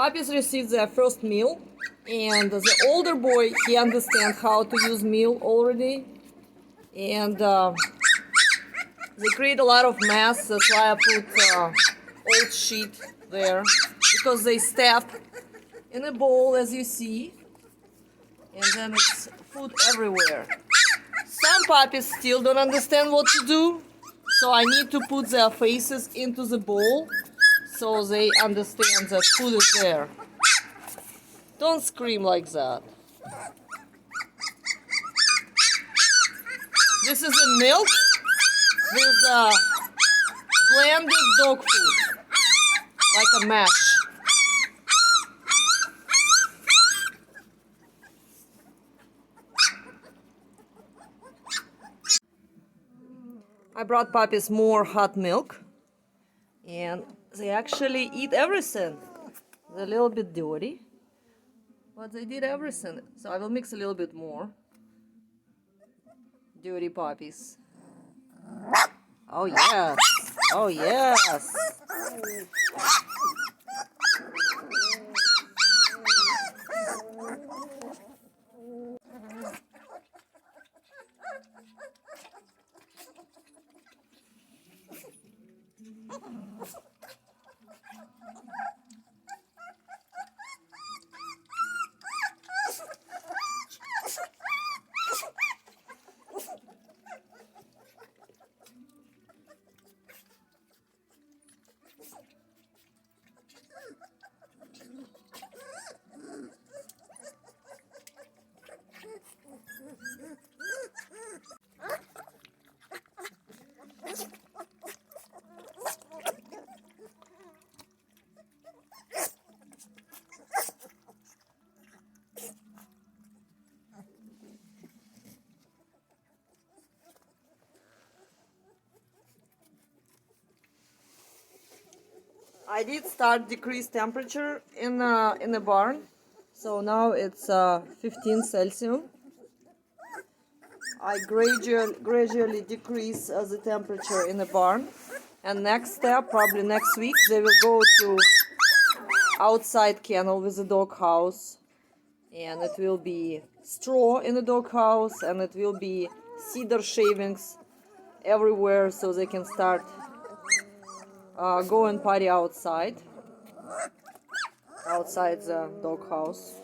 Puppies receive their first meal, and the older boy, he understands how to use meal already, and they create a lot of mess. That's why I put old sheet there, because they step in a bowl, as you see, and then it's food everywhere. Some puppies still don't understand what to do, so I need to put their faces into the bowl so they understand that food is there. Don't scream like that. This is a milk with blended dog food, like a mash. I brought puppies more hot milk, and they actually eat everything. They're a little bit dirty, but they did everything. So I will mix a little bit more. Dirty puppies. Oh yes! Oh yes! I did start decrease temperature in the barn, so now it's 15 Celsius. I gradually decrease the temperature in the barn, and next step, probably next week, they will go to outside kennel with the dog house, and it will be straw in the dog house, and it will be cedar shavings everywhere, so they can start go and party outside the dog house.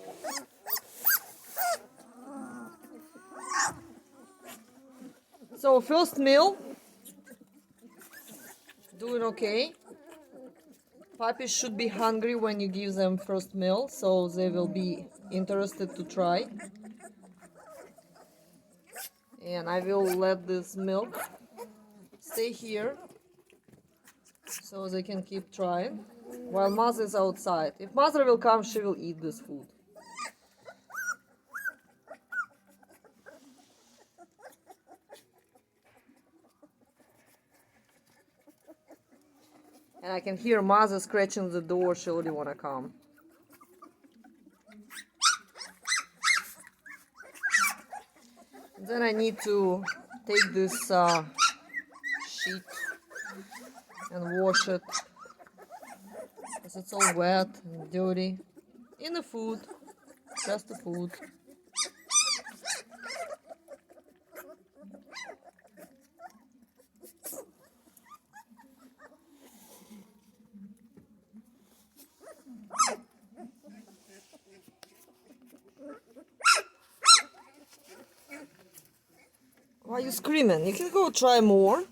So first meal, doing okay. Puppies should be hungry when you give them first meal, so they will be interested to try. And I will let this milk stay here, so they can keep trying while mother is outside. If mother will come, she will eat this food. And I can hear mother scratching the door. She already want to come. Then I need to take this sheet and wash it, because it's all wet and dirty. In the food, just the food. Why are you screaming? You can go try more.